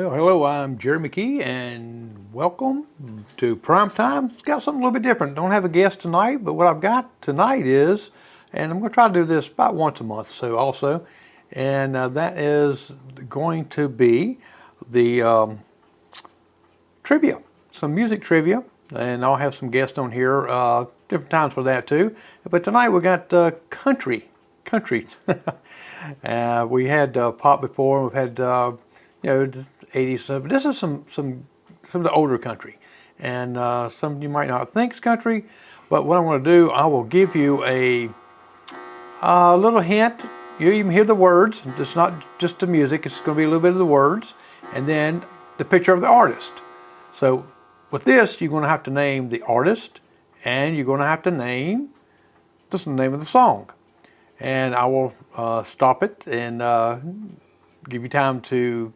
Well, hello, I'm Jerry McKee, and welcome to Prime Time. It's got something a little bit different. Don't have a guest tonight, but what I've got tonight is, and I'm going to try to do this about once a month, so also, and that is going to be the trivia, some music trivia, and I'll have some guests on here different times for that too. But tonight we got country. We had pop before. We've had the 80s. But this is some of the older country, and some you might not think is country. But what I'm going to do, I will give you a little hint. You even hear the words. It's not just the music. It's going to be a little bit of the words, and then the picture of the artist. So with this, you're going to have to name the artist, and you're going to have to name just the name of the song. And I will stop it and give you time to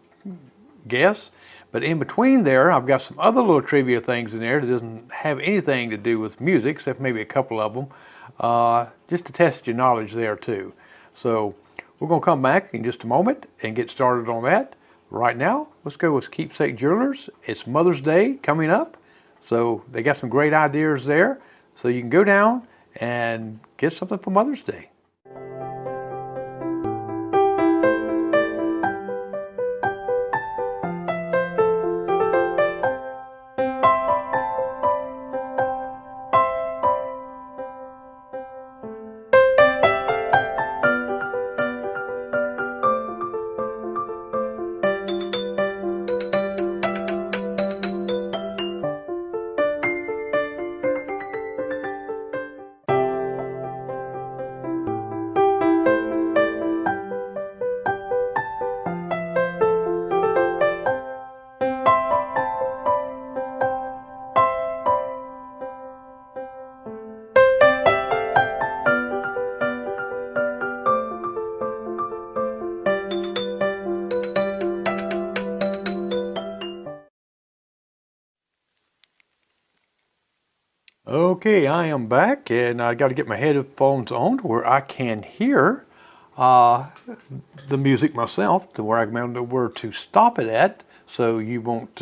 guess. But in between there, I've got some other little trivia things in there that doesn't have anything to do with music, except maybe a couple of them, just to test your knowledge there too. So we're going to come back in just a moment and get started on that. Right now, let's go with Keepsake Jewelers. It's Mother's Day coming up, so they got some great ideas there. So you can go down and get something for Mother's Day. Okay, I am back, and I got to get my headphones on to where I can hear uh, the music myself, to where I can know where to stop it at, so you won't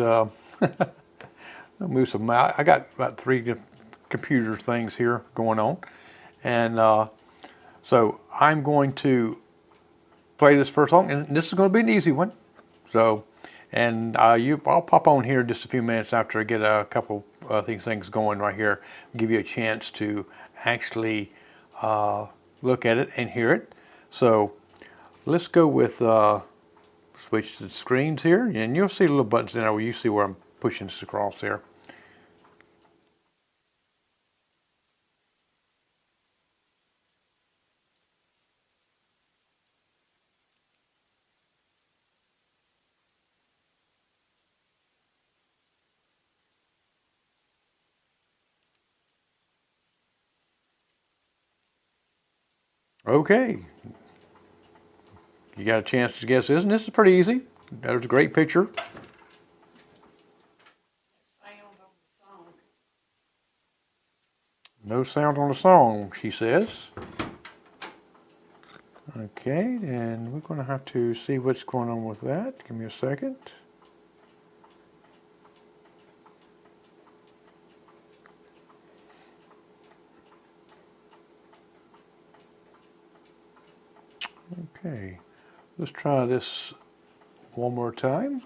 move some. I got about three computer things here going on, and so I'm going to play this first song, and this is going to be an easy one. So, and I'll pop on here in just a few minutes after I get a couple these things going right here, give you a chance to actually look at it and hear it. So let's go with switch to the screens here, and you'll see little buttons in there where you see where I'm pushing this across there. Okay, you got a chance to guess this, and this is pretty easy. There's a great picture. No sound on the song, she says. Okay, and we're going to have to see what's going on with that. Give me a second. Okay, let's try this one more time.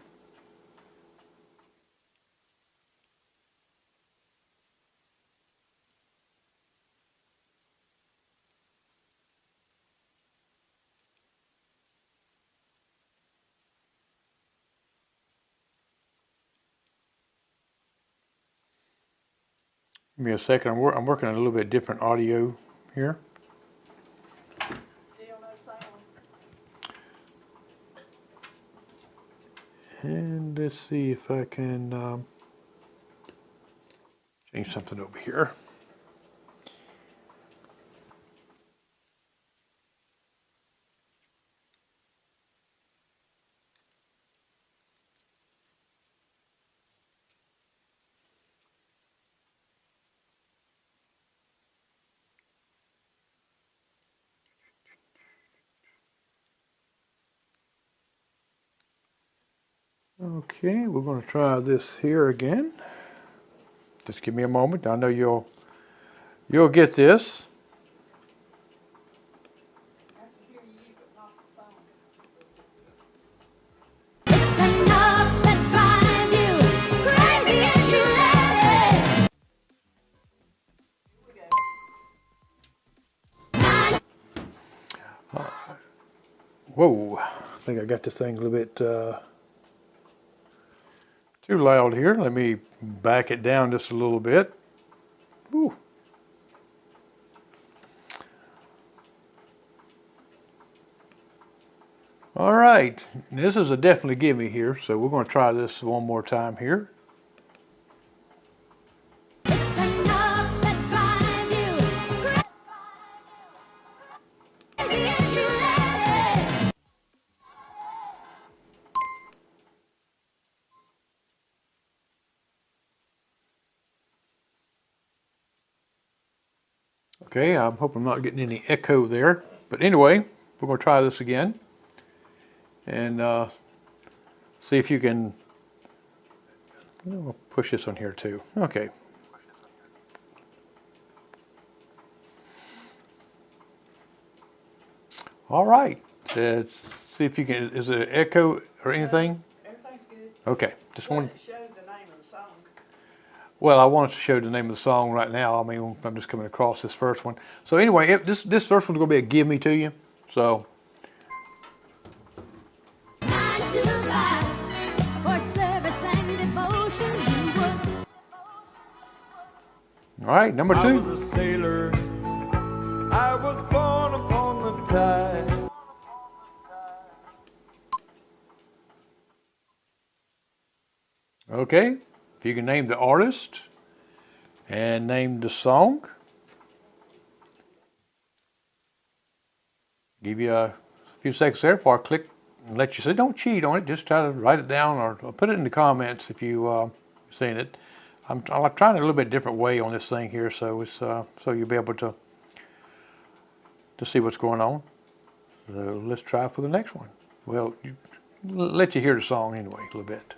Give me a second. I'm working on a little bit different audio here. Still no sound. And let's see if I can change something over here. Okay, we're going to try this here again. Just give me a moment. I know you'll get this. It's enough to drive you crazy if you let it. Whoa, I think I got this thing a little bit too loud here. Let me back it down just a little bit. Whew. All right, this is a definitely gimme here, so we're going to try this one more time here. It's enough to drive you crazy if you let it. Okay, I hope I'm not getting any echo there. But anyway, we're going to try this again and see if you can. We'll push this on here too. Okay. All right. Let's see if you can. Is it an echo or anything? Everything's good. Okay. Just one. It showed the name of the song. Well, I wanted to show the name of the song right now. I mean, I'm just coming across this first one. So anyway, this first one's going to be a "Give Me to You." So. 9 to 5 for service and devotion you would. All right, number I two. was a sailor. I was born upon the tide. Okay, if you can name the artist and name the song. Give you a few seconds there before I click and let you say, don't cheat on it, just try to write it down or put it in the comments if you've seen it. I'm trying a little bit different way on this thing here, so it's so you'll be able to see what's going on. So let's try for the next one. Well, let you hear the song anyway a little bit.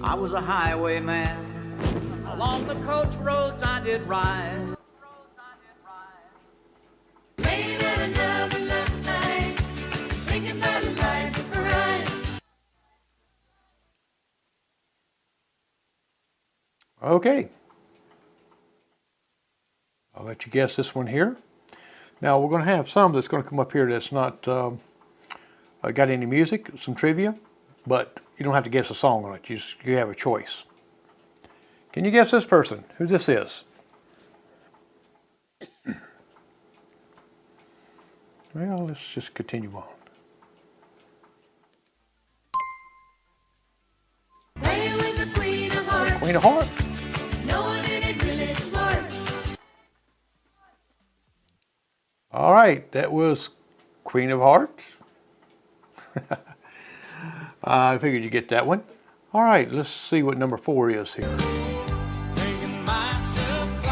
I was a highwayman. Along the coach roads I did ride. Laying out another love night, thinking about a life of crime. Okay. I'll let you guess this one here. Now we're going to have some that's going to come up here that's not got any music, some trivia, but you don't have to guess a song on it. You have a choice. Can you guess this person? Who this is? Well, let's just continue on. Playing with the Queen of Hearts. Queen of Hearts. No one in it really smart. All right, that was Queen of Hearts. I figured you'd get that one. All right, let's see what number 4 is here. Taking my supply.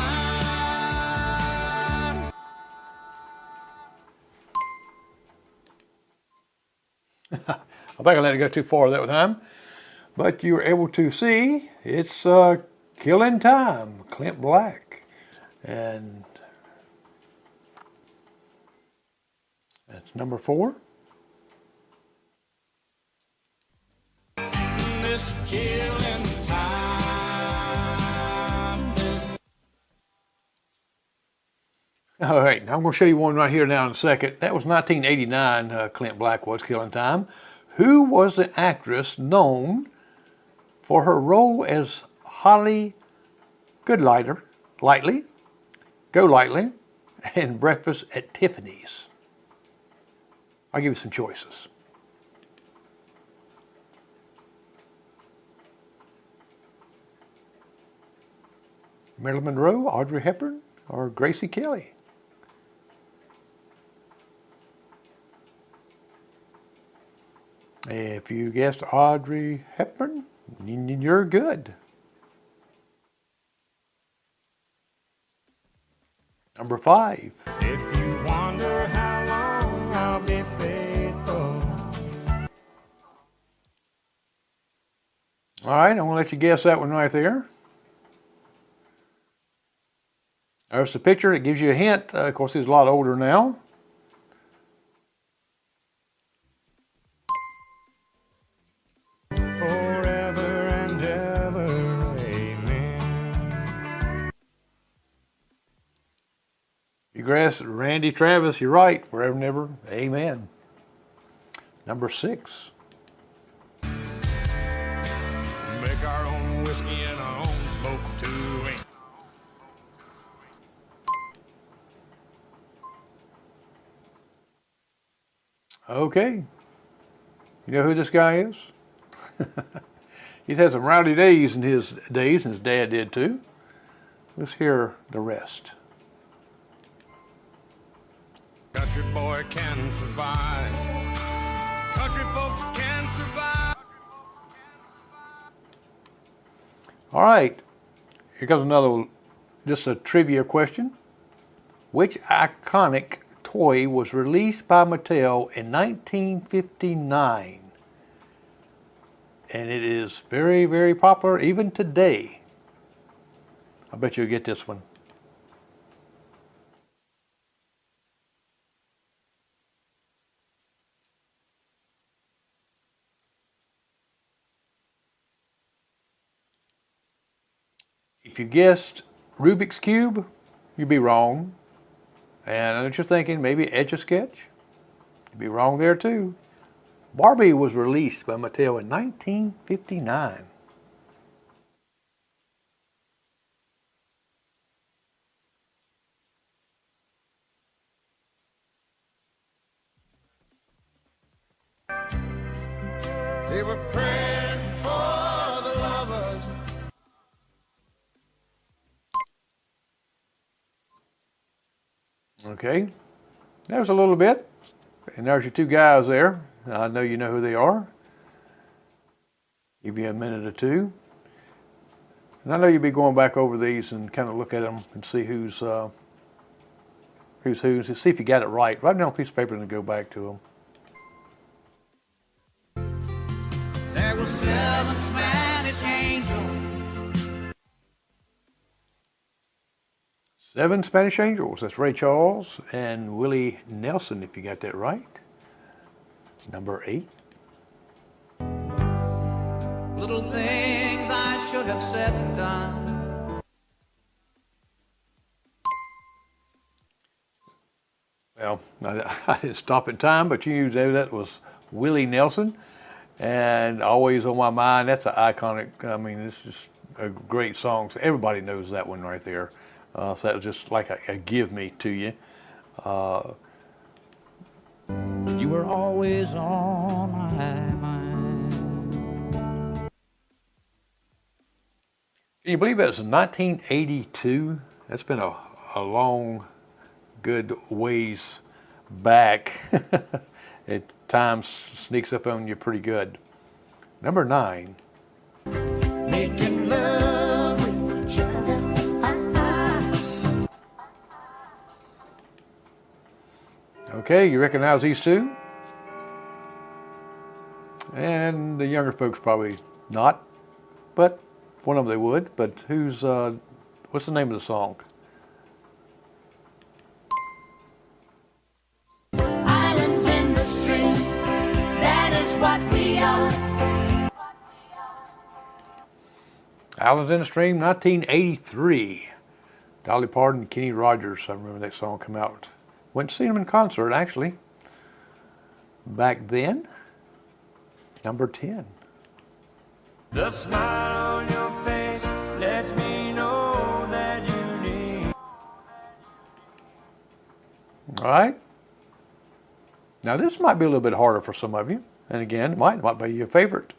I think I let it go too far that time, but you were able to see it's Killing Time, Clint Black, and that's number 4. This killing time is All right, now I'm going to show you one right here now in a second. That was 1989, Clint Black was Killing Time. Who was the actress known for her role as Holly Goodlightly, Golightly, and Breakfast at Tiffany's? I'll give you some choices. Marilyn Monroe, Audrey Hepburn, or Gracie Kelly? If you guessed Audrey Hepburn, you're good. Number 5. if you wonder how long I'll be faithful. All right, I'm gonna let you guess that one right there. There's the picture. It gives you a hint. Of course, he's a lot older now. Forever and ever, amen. You guessed Randy Travis. You're right. Forever and ever. Amen. Number 6. Make our own whiskey and our own smoke too. Okay. You know who this guy is? He's had some rowdy days in his days, and his dad did too. Let's hear the rest. Country boy can survive. Country folks can survive. All right. Here comes another, just a trivia question. Which iconic toy was released by Mattel in 1959? And it is very, very popular even today. I bet you'll get this one. If you guessed Rubik's Cube, you'd be wrong. And I know what you're thinking, maybe Etch-a-Sketch. You'd be wrong there too. Barbie was released by Mattel in 1959. They were praying for the lovers. Okay, there's a little bit. And there's your two guys there. I know you know who they are. Give you a minute or two. And I know you'll be going back over these and kind of look at them and see who's who, to see if you got it right. Write it down on a piece of paper and go back to them. There were 7 Spanish angels. 7 Spanish Angels. That's Ray Charles and Willie Nelson, if you got that right. Number 8. Little things I should have said and done. Well, I didn't stop in time, but you knew that was Willie Nelson. And Always on My Mind, that's an iconic, I mean, it's just a great song. So everybody knows that one right there. So that was just like a give me to you. You were always on my mind. Can you believe it was 1982? That's been a long, good ways back. At times sneaks up on you pretty good. Number 9. Making love with each other. Okay, you recognize these two? And the younger folks probably not, but one of them they would. But what's the name of the song? Islands in the stream, that is what we are. Islands in the Stream, 1983. Dolly Parton, Kenny Rogers. I remember that song come out. Went to see them in concert, actually. Back then. Number 10. The smile on your face lets me know that you need. All right. Now this might be a little bit harder for some of you. And again, it might be your favorite.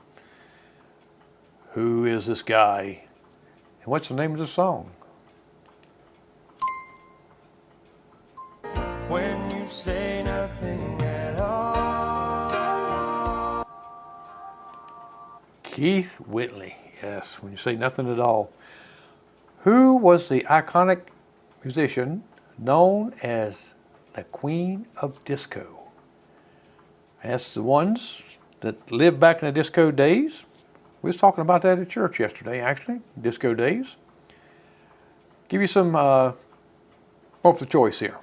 Who is this guy? And what's the name of the song? When you say nothing at all. Keith Whitley. Yes, when you say nothing at all. Who was the iconic musician known as the Queen of Disco? That's the ones that lived back in the disco days. We was talking about that at church yesterday, actually, disco days. Give you some multiple choice here.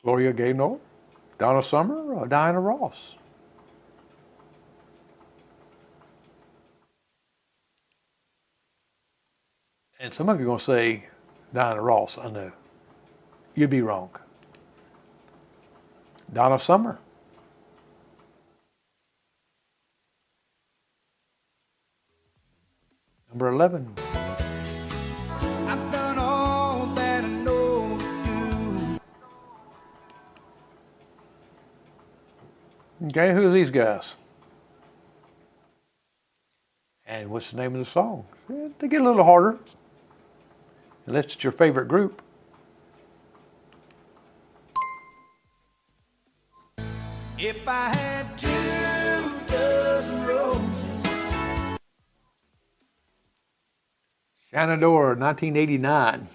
Gloria Gaynor, Donna Summer, or Diana Ross? And some of you are going to say Diana Ross, I know. You'd be wrong. Donna Summer. Number 11. I've done all that I know to do. Okay, who are these guys? And what's the name of the song? They get a little harder, unless it's your favorite group. If I had 2 dozen roses. Shenandoah, 1989.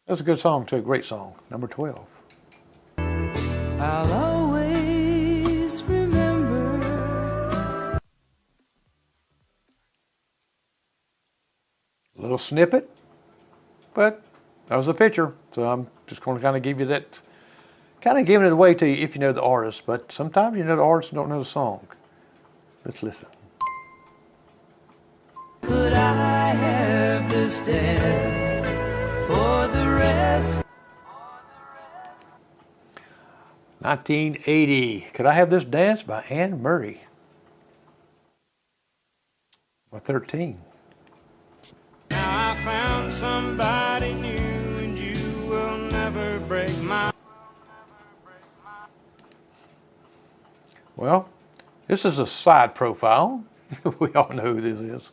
That's a good song too, great song. Number 12. I'll always remember. A little snippet, but that was a picture. So I'm just going to kind of give you that, kind of giving it away to you if you know the artist, but sometimes you know the artist and don't know the song. Let's listen. Could I have this dance for the rest? 1980. Could I Have This Dance by Anne Murray? Or 13. Now I found somebody new and you will never break my. Well, this is a side profile. We all know who this is.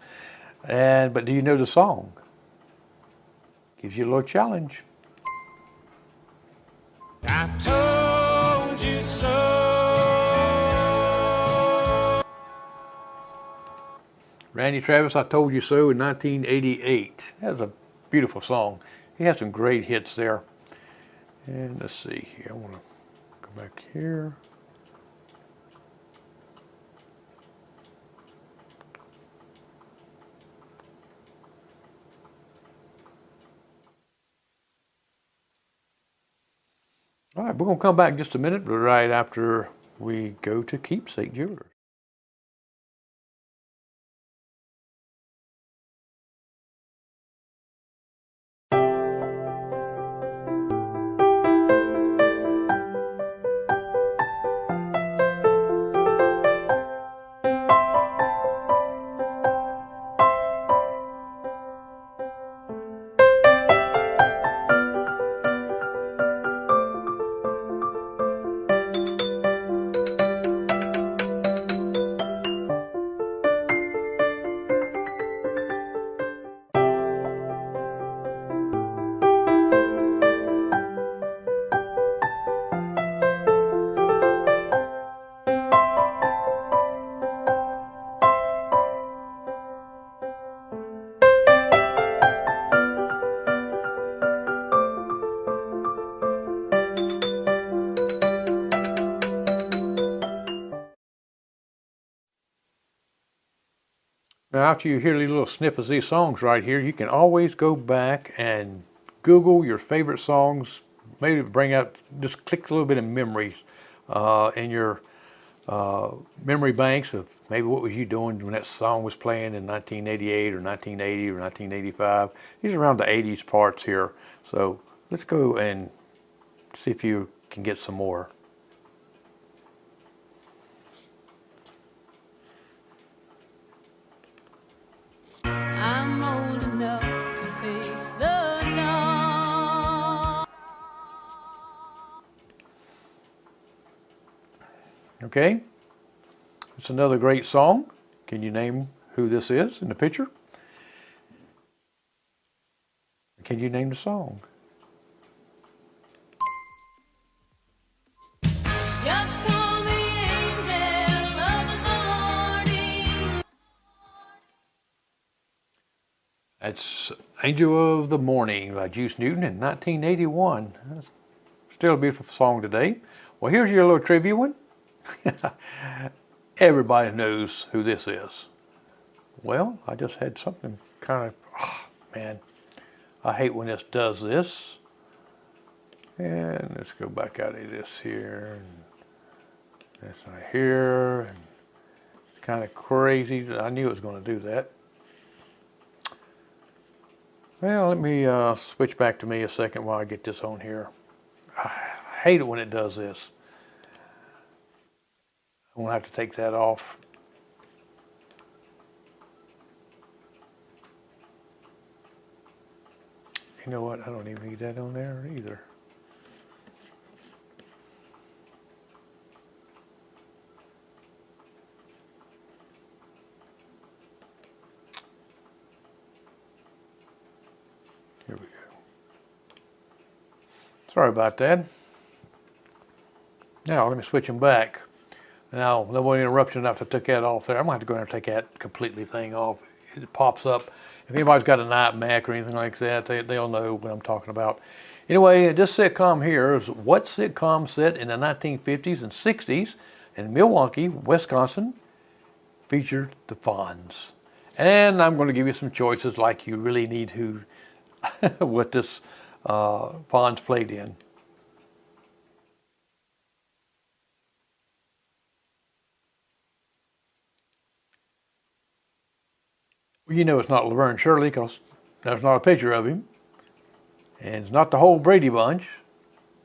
But do you know the song? Gives you a little challenge. I told you so. Randy Travis, I Told You So in 1988. That was a beautiful song. He had some great hits there. And let's see here. I want to go back here. All right, we're going to come back in just a minute, but right after we go to Keepsake Jewelers. Now, after you hear these little snippets of these songs right here, you can always go back and Google your favorite songs. Maybe bring out, just click a little bit of memories in your memory banks of maybe what was you doing when that song was playing in 1988 or 1980 or 1985. These are around the 80s parts here. So let's go and see if you can get some more. I'm old enough to face the dawn. Okay, it's another great song. Can you name who this is in the picture? Can you name the song? Just call me angel of the morning. That's Angel of the Morning by Juice Newton in 1981. That's still a beautiful song today. Well, here's your little trivia one. Everybody knows who this is. Well, I just had something kind of, man, I hate when this does this. And let's go back out of this here. And this right here. And it's kind of crazy. I knew it was going to do that. Well, let me switch back to me a second while I get this on here. I hate it when it does this. I'm going to have to take that off. You know what? I don't even need that on there either. Here we go. Sorry about that. Now let me switch them back. Now, no one interruption enough to take that off there. I'm going to have to go in and take that completely thing off. It pops up. If anybody's got an iMac or anything like that, they'll know what I'm talking about. Anyway, this sitcom here is what sitcom set in the 1950s and 60s in Milwaukee, Wisconsin, featured the Fonz. And I'm going to give you some choices like you really need who, what this Fonz played in. You know it's not Laverne Shirley because there's not a picture of him. And it's not the whole Brady Bunch.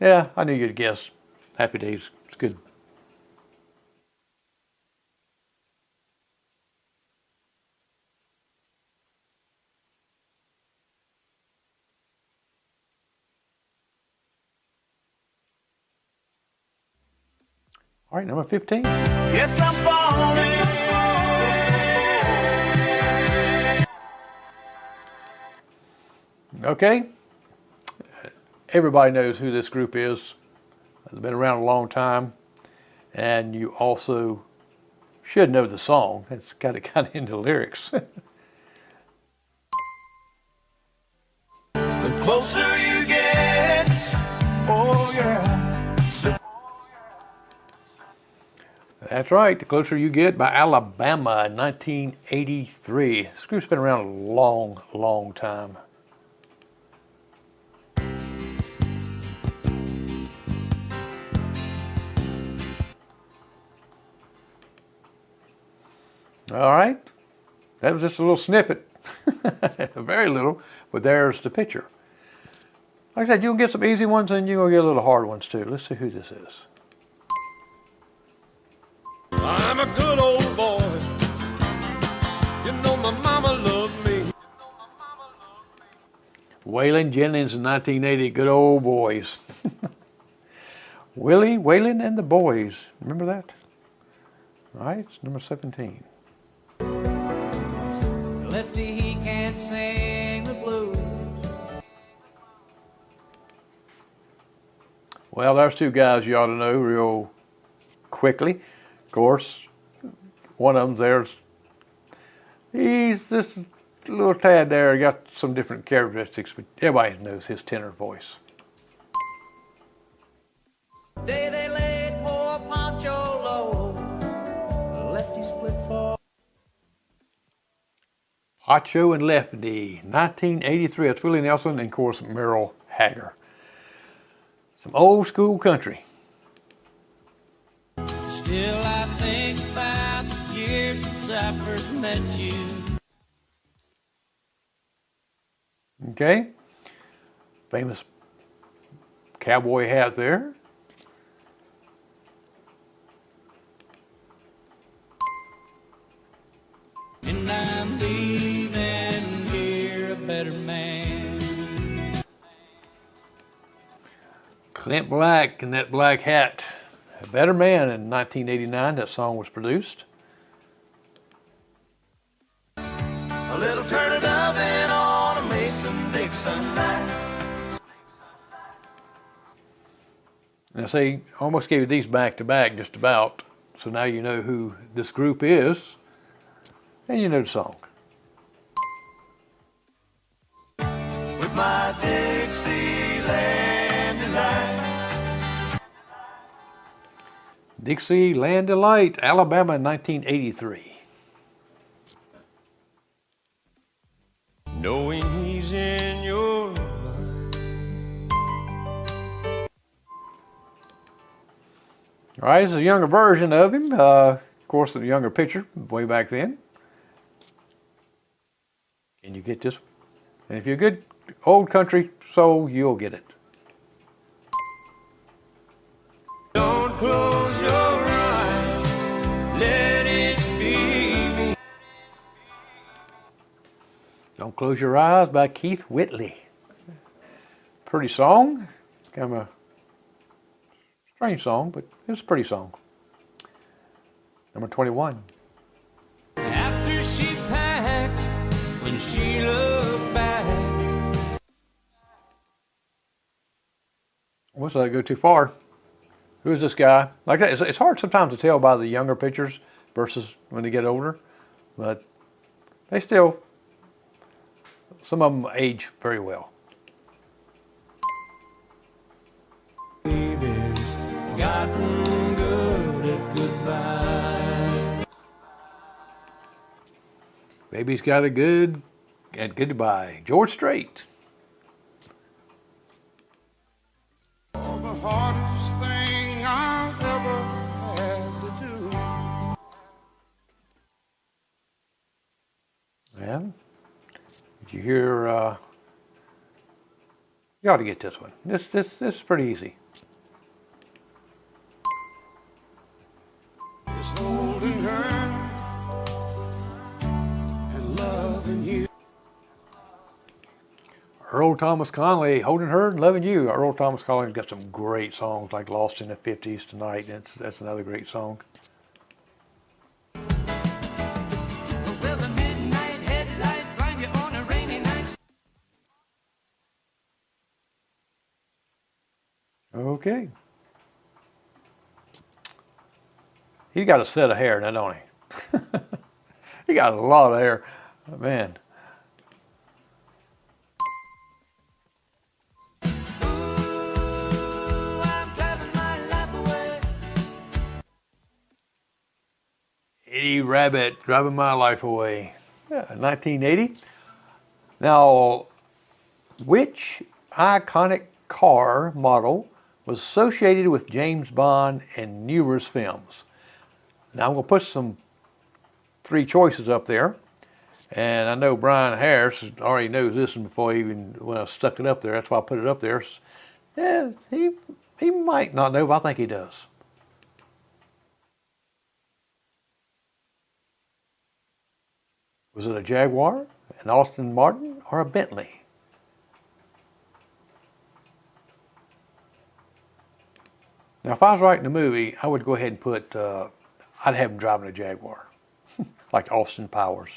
Yeah, I knew you'd guess. Happy Days. It's good. All right, number 15. Yes, I'm falling. Okay. Everybody knows who this group is. They've been around a long time. And you also should know the song. It's got it kind of in the lyrics. The closer you get, oh yeah. That's right. The Closer You Get by Alabama in 1983. This group's been around a long, long time. All right, that was just a little snippet, very little, but there's the picture. Like I said, you'll get some easy ones and you'll get a little hard ones too. Let's see who this is. I'm a good old boy. You know my mama loved me. Waylon Jennings in 1980, Good Old Boys. Willie, Waylon and the Boys, remember that? All right, it's number 17. Lefty, he can't sing the blues. Well, there's two guys you ought to know real quickly. Of course, one of them he's just a little tad there, got some different characteristics, but everybody knows his tenor voice. Day they laid poor Pancho low. Lefty split for. Pacho and Lefty, 1983. It's Willie Nelson and, of course, Merle Haggard. Some old school country. Still, I think about the years since I first met you. Okay. Famous cowboy hat there. And I'm leaving here a better man. Clint Black in that black hat. A Better Man in 1989. That song was produced. A little turtle doving on a Mason-Dixon night. Now see, I almost gave you these back to back just about. So now you know who this group is. And you know the song. With my Dixieland delight. Dixieland Delight, Alabama, 1983. Knowing he's in your life. All right, this is a younger version of him. Of course, a younger picture way back then. Can you get this? And if you're a good old country soul, you'll get it. Don't close your eyes, let it be me. Don't Close Your Eyes by Keith Whitley. Pretty song. Kind of a strange song, but it's a pretty song. Number 21. After she packed, when she looked back. Once I go too far. Who is this guy? Like that, it's hard sometimes to tell by the younger pictures versus when they get older, but they still, some of them age very well. Baby's gotten good at goodbye. Baby's got a good at goodbye. George Strait. Oh, the hardest thing I've ever had to do. Yeah. Did you hear? You ought to get this one. This is pretty easy. Is holding her and loving you. Earl Thomas Conley, Holding Her and Loving You. Earl Thomas Conley's got some great songs like Lost in the 50s Tonight. That's another great song. Well, the midnight headlights blind you on a rainy night. Okay. He got a set of hair now, don't he? He got a lot of hair. Man. I'm driving my life away. Eddie Rabbit, Driving My Life Away. Yeah, 1980. Now, which iconic car model was associated with James Bond and numerous films? Now, I'm going to put some 3 choices up there. And I know Brian Harris already knows this one before when I stuck it up there. That's why I put it up there. Yeah, he might not know, but I think he does. Was it a Jaguar, an Aston Martin, or a Bentley? Now, if I was writing a movie, I would go ahead and put, I'd have him driving a Jaguar, like Austin Powers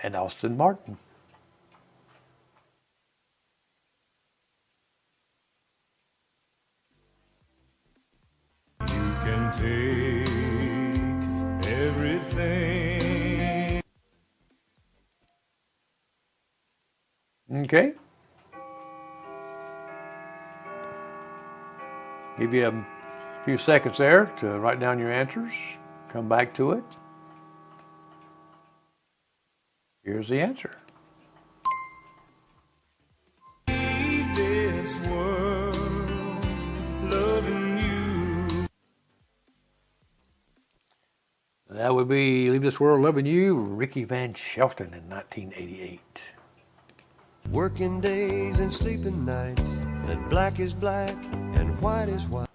and Aston Martin. You can take everything. Okay. Give you a few seconds there to write down your answers. Come back to it. Here's the answer. Leave this world loving you. That would be Leave This World Loving You, Ricky Van Shelton in 1988. Working days and sleeping nights, and black is black and white is white.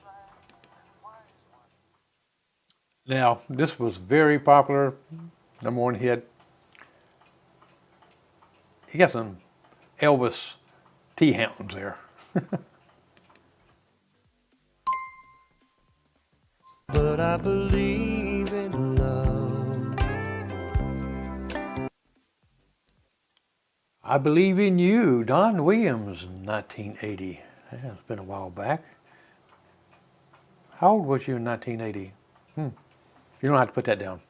Now, this was very popular, #1 hit. He got some Elvis T-hounds there. But I believe in love. I Believe in You, Don Williams in 1980. Yeah, it's been a while back. How old was you in 1980? You don't have to put that down.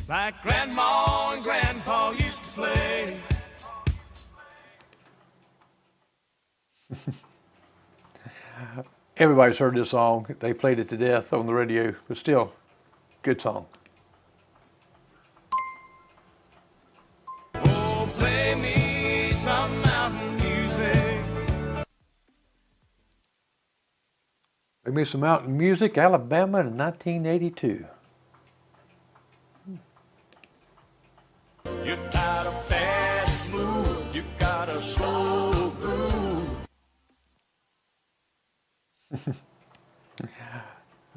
Like Grandma and Grandpa used to play. Everybody's heard this song. They played it to death on the radio, but still, good song. Oh, play me some mountain music. Play me some mountain music, Alabama in 1982. You got a fast move, you got a slow groove.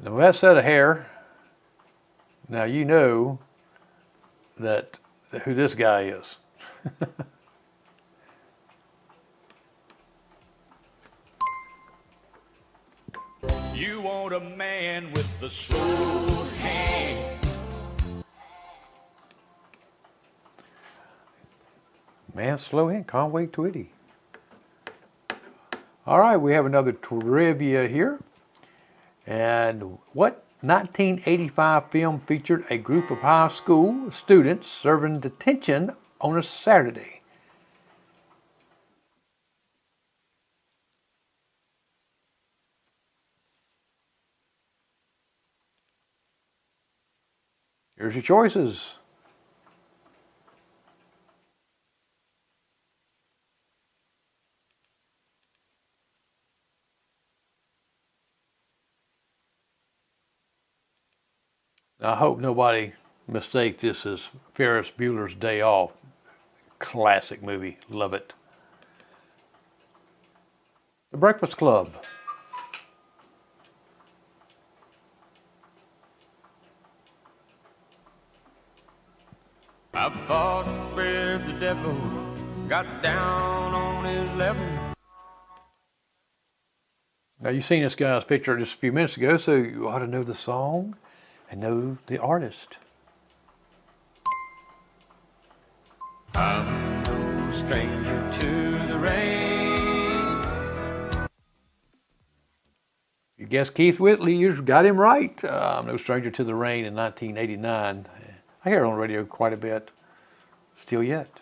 Now that set of hair, now you know that who this guy is. You want a man with the soul hand. Man, slow in, Conway Twitty. All right, we have another trivia here. And what 1985 film featured a group of high school students serving detention on a Saturday? Here's your choices. I hope nobody mistakes this as Ferris Bueller's Day Off. Classic movie, love it. The Breakfast Club. I fought with the devil, got down on his level. Now you've seen this guy's picture just a few minutes ago, so you ought to know the song and know the artist. I'm no stranger to the rain. You guessed Keith Whitley, you got him right. I'm no stranger to the rain in 1989. I hear it on the radio quite a bit. Still yet.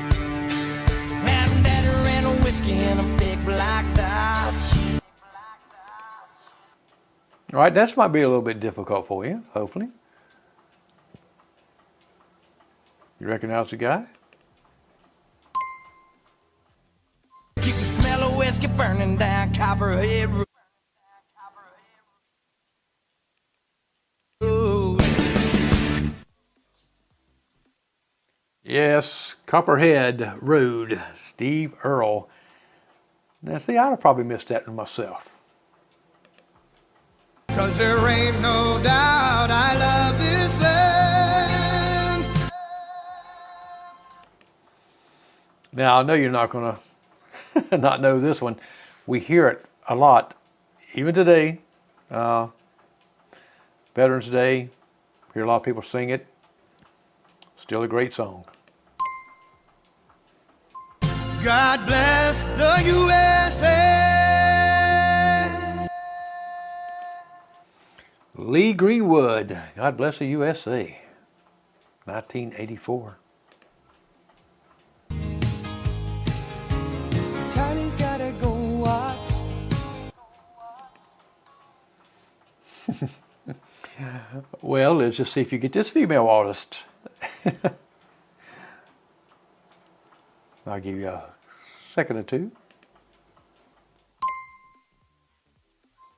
Had better and a whiskey and a big black Dodge. All right, this might be a little bit difficult for you, hopefully. You recognize the guy? You can smell a whiskey burning down Copperhead Road. Yes, Copperhead Road, Steve Earle. Now, see, I'd have probably missed that one myself. 'Cause there ain't no doubt I love this land. Now, I know you're not going to not know this one. We hear it a lot, even today. Veterans Day, hear a lot of people sing it. Still a great song. God bless the USA. Lee Greenwood, God Bless the USA, 1984. Charlie's gotta go watch. Well, let's just see if you get this female artist. I'll give you a second or two.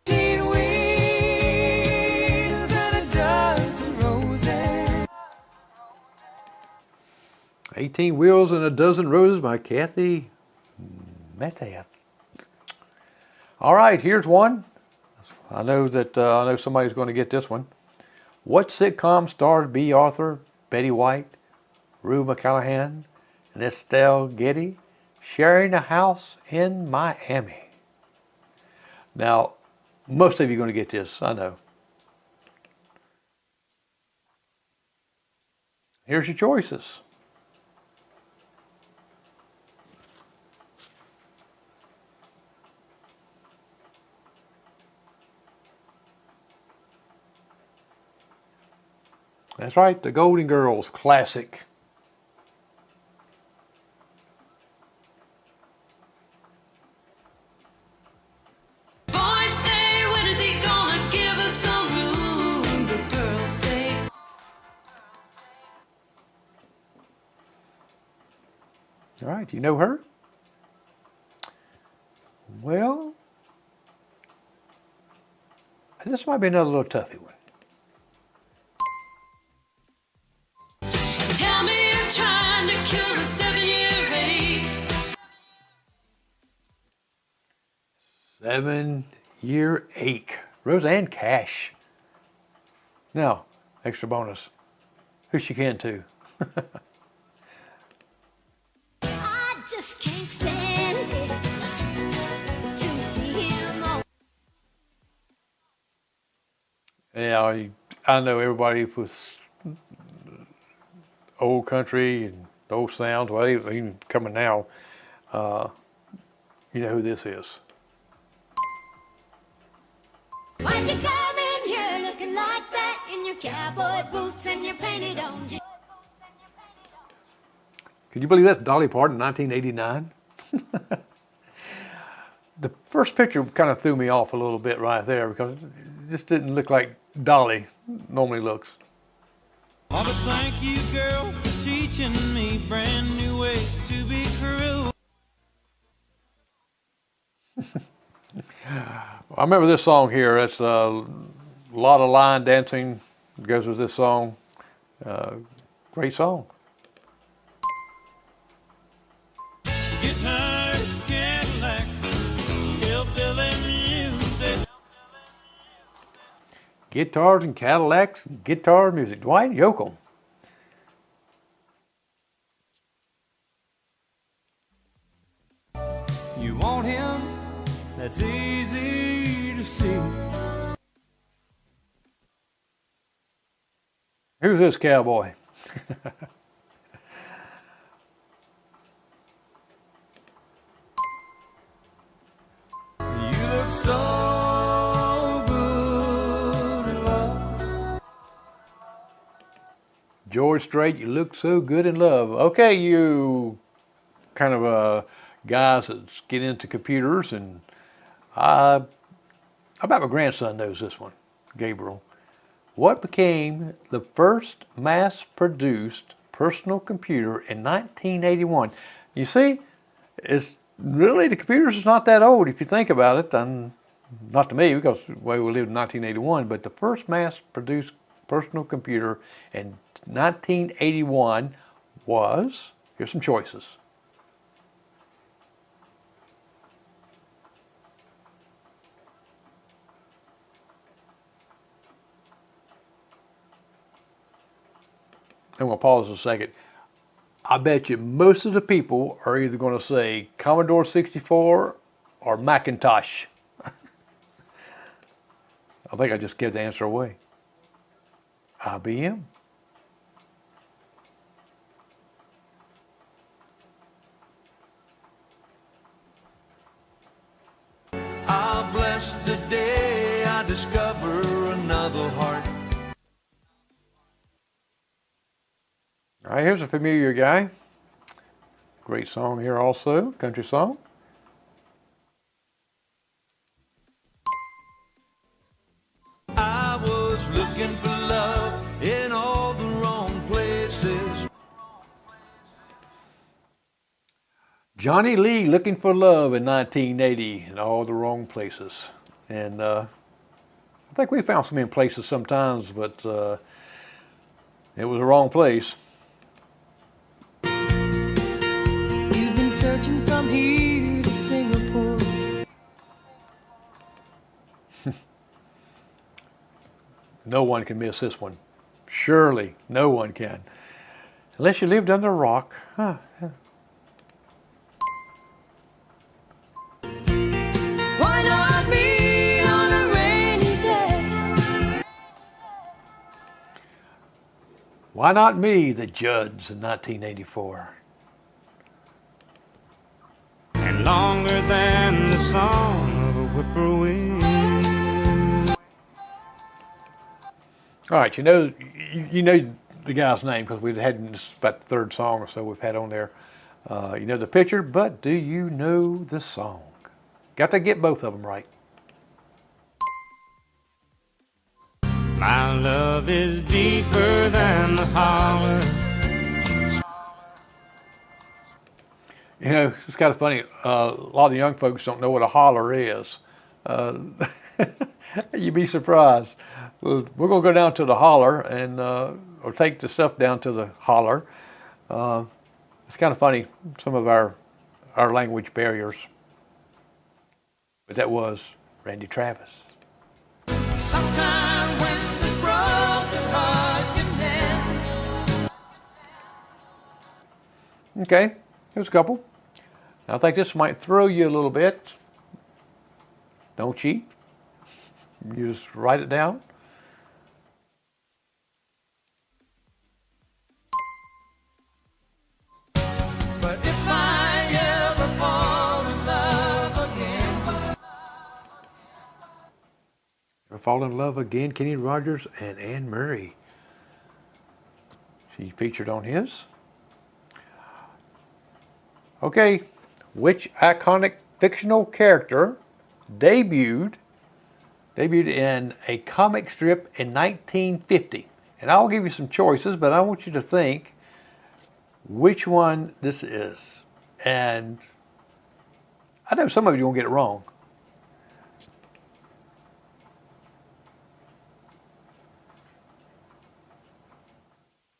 Teen wheels and a dozen roses. 18 Wheels and a Dozen Roses by Kathy Mataf. All right, here's one. I know somebody's going to get this one. What sitcom stars B. Arthur, Betty White, Rue McCallaghan, and Estelle Getty sharing a house in Miami? Now, most of you are going to get this, I know. Here's your choices. That's right, the Golden Girls classic. All right, you know her? Well, this might be another little toughie one. Tell me you're trying to cure a 7-year ache. 7-year ache. Roseanne Cash. Now, extra bonus. Who she can to? I just can't stand it to see him on. Yeah, I know everybody with old country and old sounds, well, even coming now, you know who this is. Why'd you come in here looking like that in your cowboy boots and your painted on jeans? Can you believe that's Dolly Parton, 1989? The first picture kind of threw me off a little bit right there because it just didn't look like Dolly normally looks. Oh, but thank you, girl, for teaching me brand new ways to be cruel. I remember this song here. It's a lot of line dancing goes with this song. Great song. Guitars, Cadillacs, hillbilly music. Guitars and Cadillacs, and guitar music. Dwight Yoakam. You want him? That's easy to see. Who's this cowboy? You look so good in love. George Strait, you look so good in love. Okay, you kind of guys that get into computers, and I bet my grandson knows this one, Gabriel. What became the first mass-produced personal computer in 1981? You see, it's really, the computers is not that old if you think about it. And not to me, because the way we lived in 1981, but the first mass-produced personal computer in 1981 was, here's some choices. I'm going to pause a second. I bet you most of the people are either going to say Commodore 64 or Macintosh. I think I just gave the answer away. IBM. I'll bless the day I discover another heart. All right, here's a familiar guy. Great song here also, country song. I was looking for love in all the wrong places. Johnny Lee, Looking for Love in 1980 in all the wrong places. And I think we found some in places sometimes, but it was the wrong place. You've been searching from here to Singapore. No one can miss this one. Surely, no one can. Unless you lived under a rock. Huh. Why not me on a rainy day? Why not me, the Judds in 1984? And longer than the song of a whippoorwill. All right, you know the guy's name because we've had this about the third song or so we've had on there. You know the picture, but do you know the song? Got to get both of them right. My love is deeper than the holler. You know, it's kind of funny. A lot of the young folks don't know what a holler is. You'd be surprised. We're going to go down to the holler and or take the stuff down to the holler. It's kind of funny, some of our language barriers. But that was Randy Travis. Sometime when this broken heart can mend. Okay, here's a couple. I think this might throw you a little bit. Don't cheat. You just write it down. But if I ever fall in love again, Ever Fall in Love Again, Kenny Rogers and Anne Murray. She featured on his. Okay, which iconic fictional character debuted in a comic strip in 1950? And I'll give you some choices, but I want you to think which one this is. And I know some of you won't get it wrong.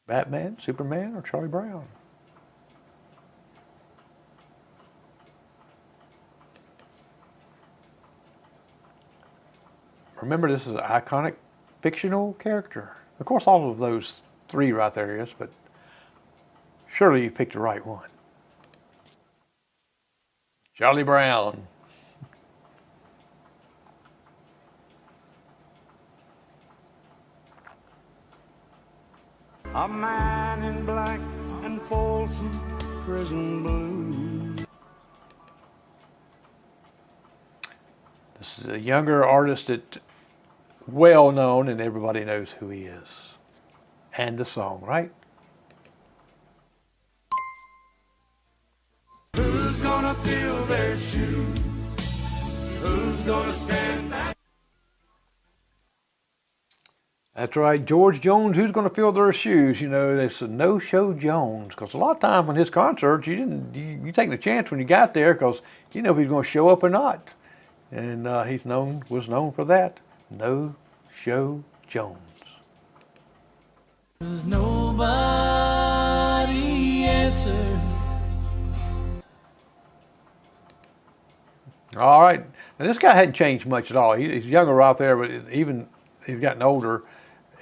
Batman, Superman, or Charlie Brown? Remember, this is an iconic fictional character. Of course, all of those three right there is, but surely you picked the right one. Charlie Brown. A man in black and Folsom Prison Blue. This is a younger artist that well known and everybody knows who he is. And the song, right? Who's gonna fill their shoes? Who's gonna stand back? That's right, George Jones. Who's going to fill their shoes? You know, it's a no-show Jones. Because a lot of times on his concerts, you take the chance when you got there because you know if he's going to show up or not. And was known for that. No-show Jones. there's nobody answer. All right. Now, this guy hadn't changed much at all. He's younger out there, but even he's gotten older,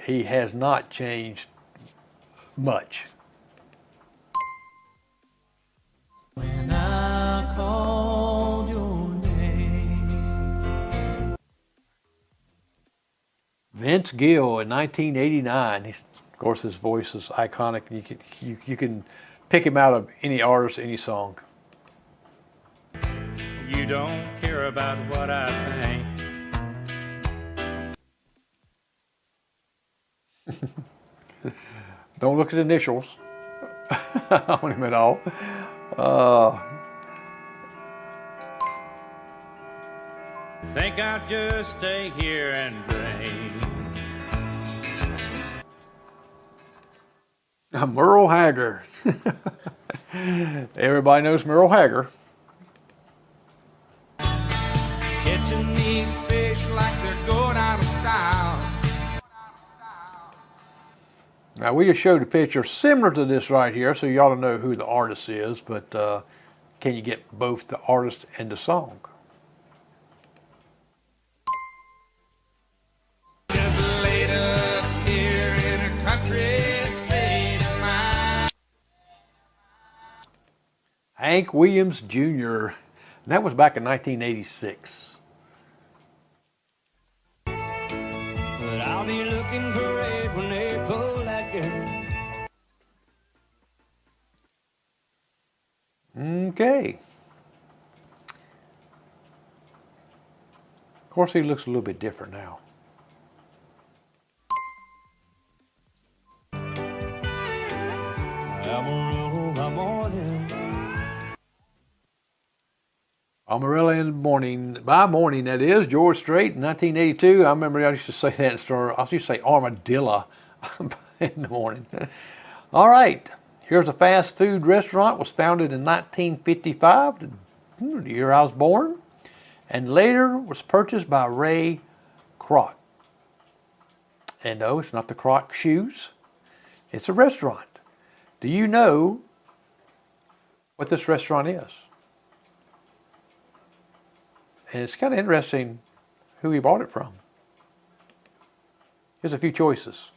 he has not changed much. When I called your name. Vince Gill in 1989. Of course, his voice is iconic. You can pick him out of any artist, any song. You don't care about what I think. Don't look at initials on him at all. Think I'll just stay here and drink. Merle Haggard. Everybody knows Merle Haggard. Catching these fish like they're going out of style. Now, we just showed a picture similar to this right here, so you ought to know who the artist is, but can you get both the artist and the song? Just laid up here in a country state of mind. Hank Williams Jr. And that was back in 1986. But I'll be looking great when they pull that girl. Okay. Of course, he looks a little bit different now. Amarillo by morning. Amarillo in the morning, by morning, that is. George Strait in 1982. I remember I used to say that in store. I used to say armadillo in the morning. All right, Here's a fast food restaurant, was founded in 1955, the year I was born, and later was purchased by Ray Kroc. And no, it's not the Croc shoes. It's a restaurant. Do you know what this restaurant is? And it's kind of interesting who he bought it from. Here's a few choices.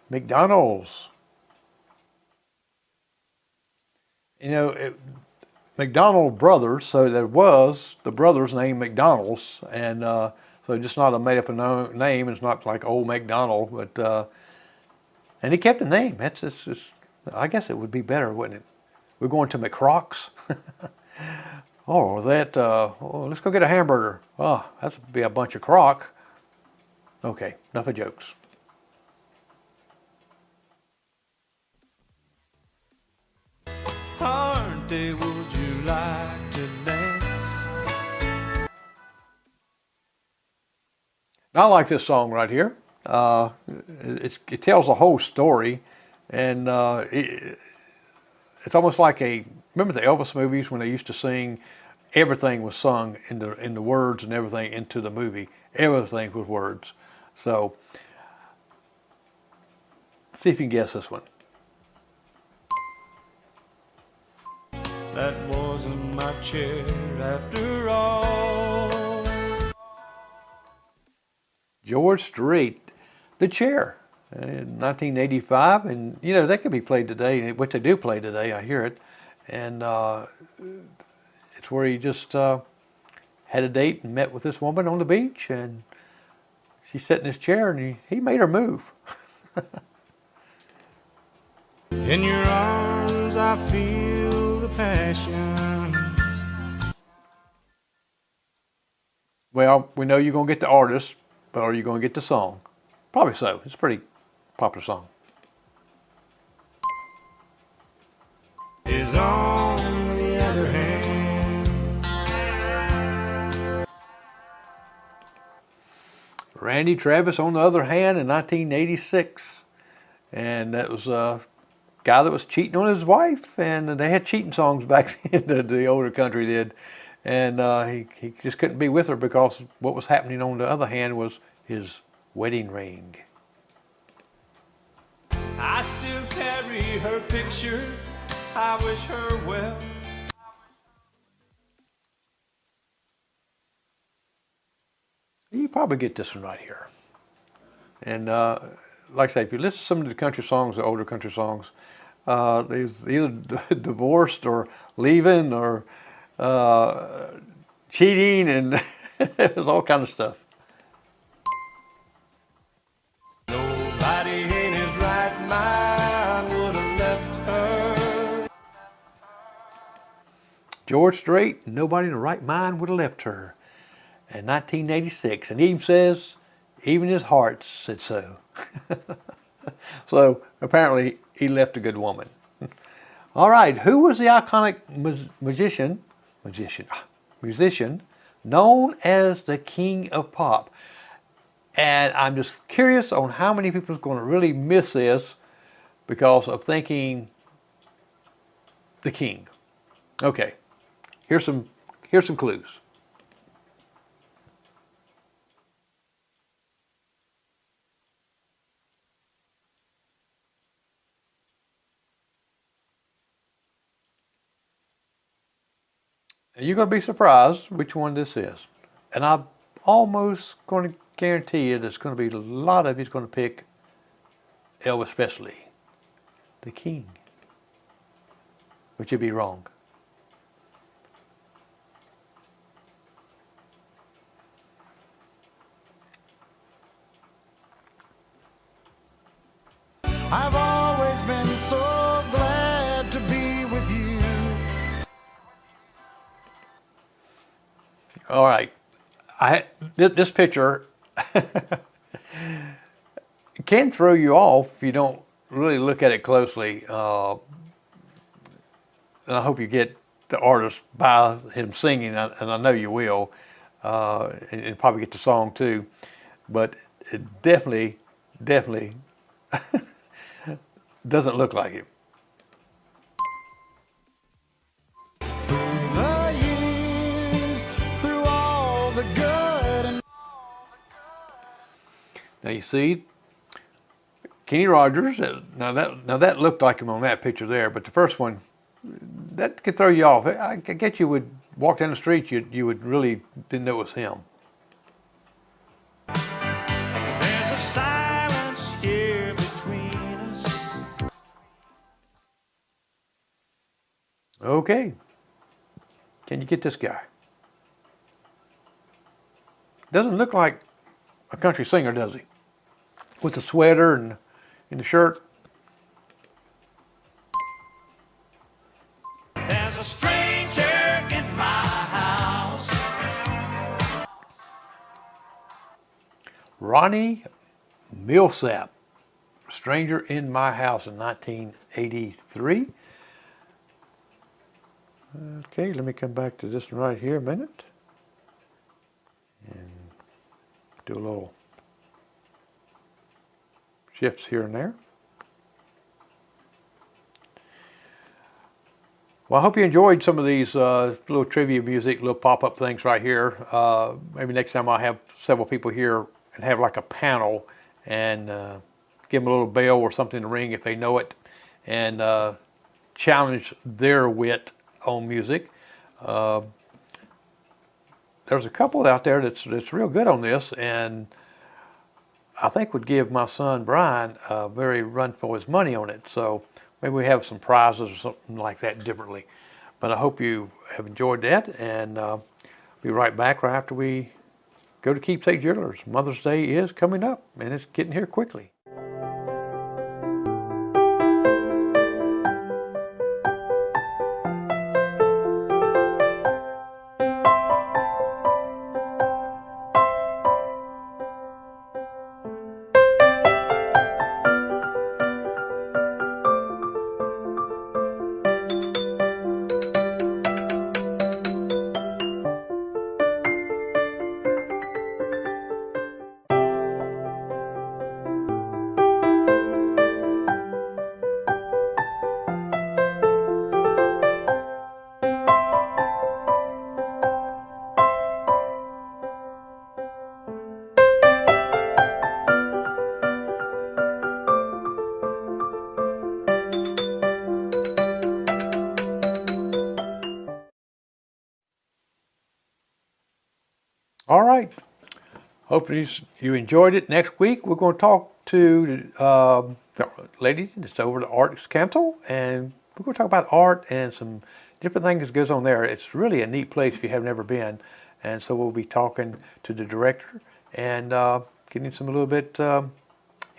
McDonald's. You know, McDonald Brothers, so there was the brothers named McDonald's, and so just not a made-up name. It's not like old McDonald, but and he kept the name. It's I guess it would be better, wouldn't it? We're going to McCroc's. Oh, that. Oh, let's go get a hamburger. Oh, that'd be a bunch of crock. Okay, enough of jokes. Hard day, would you like to dance? I like this song right here. It tells a whole story, and it's almost like remember the Elvis movies when they used to sing, everything was sung in the words and everything into the movie. Everything was words. So, see if you can guess this one. That wasn't my chair after all. George Strait, The Chair, in 1985, and you know, that could be played today, which they do play today, I hear it, and it's where he just had a date and met with this woman on the beach, and she sat in his chair, and he made her move. In your arms I feel the passion. Well, we know you're going to get the artist, but are you going to get the song? Probably so. It's a pretty popular song. Is on the other hand. Randy Travis, on the other hand, in 1986. And that was a guy that was cheating on his wife, and they had cheating songs back then, the older country did. And he just couldn't be with her because what was happening on the other hand was his wedding ring. I still carry her picture. I wish her well. You probably get this one right here. And like I say, if you listen to some of the country songs, the older country songs, there's either divorced or leaving or cheating, and there's all kind of stuff. Nobody in his right mind would have left her. George Strait, nobody in the right mind would have left her. In 1986, and even says, even his heart said so. So apparently he left a good woman. All right, who was the iconic musician known as the King of Pop? And I'm just curious on how many people are going to really miss this because of thinking the King. Okay, here's some clues. You're going to be surprised which one this is. And I'm almost going to guarantee you there's going to be a lot of you's going to pick Elvis Presley, the King. Which would be wrong. I've always been so glad to be with you. All right, this picture can throw you off if you don't really look at it closely. And I hope you get the artist by him singing, and I know you will, and probably get the song too. But it definitely doesn't look like him. The years, through all the good and Now you see, Kenny Rogers. Now that looked like him on that picture there, but the first one, that could throw you off. I guess you would walk down the street, you would really didn't know it was him. there's a silence here between us. Okay, can you get this guy? Doesn't look like a country singer, does he? With the sweater and the shirt. There's a stranger in my house. Ronnie Millsap, Stranger in My House in 1983. Okay, let me come back to this one right here a minute. And do a little shifts here and there. Well, I hope you enjoyed some of these little trivia music, little pop-up things right here. Maybe next time I'll have several people here and have like a panel and give them a little bell or something to ring if they know it, and challenge their wit on music. There's a couple out there that's real good on this, and I think would give my son Brian a very run for his money on it. So maybe we have some prizes or something like that differently. But I hope you have enjoyed that, and be right back right after we go to Keepsake Jewelers. Mother's Day is coming up, and it's getting here quickly. All right. Hope you enjoyed it. Next week, we're going to talk to the lady that's over the Arts Council, and we're going to talk about art and some different things that goes on there. It's really a neat place if you have never been. And so we'll be talking to the director and getting some a little bit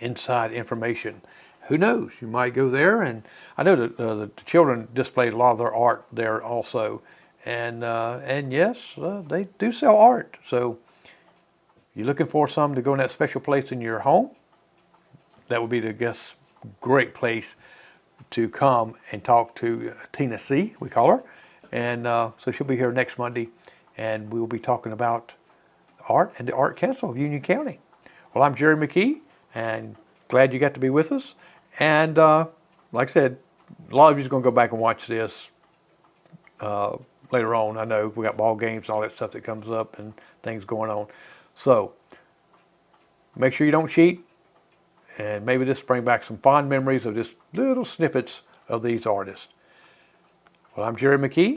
inside information. Who knows? You might go there, and I know that the children displayed a lot of their art there also. And yes, they do sell art. So you're looking for some to go in that special place in your home, that would be the great place to come and talk to Tina C., we call her. And so she'll be here next Monday, and we'll be talking about art and the Art Council of Union County. Well, I'm Jerry McKee, and glad you got to be with us. And like I said, a lot of you are going to go back and watch this later on. I know we got ball games and all that stuff that comes up and things going on. So make sure you don't cheat, and maybe this bring back some fond memories of just little snippets of these artists. Well, I'm Jerry McKee.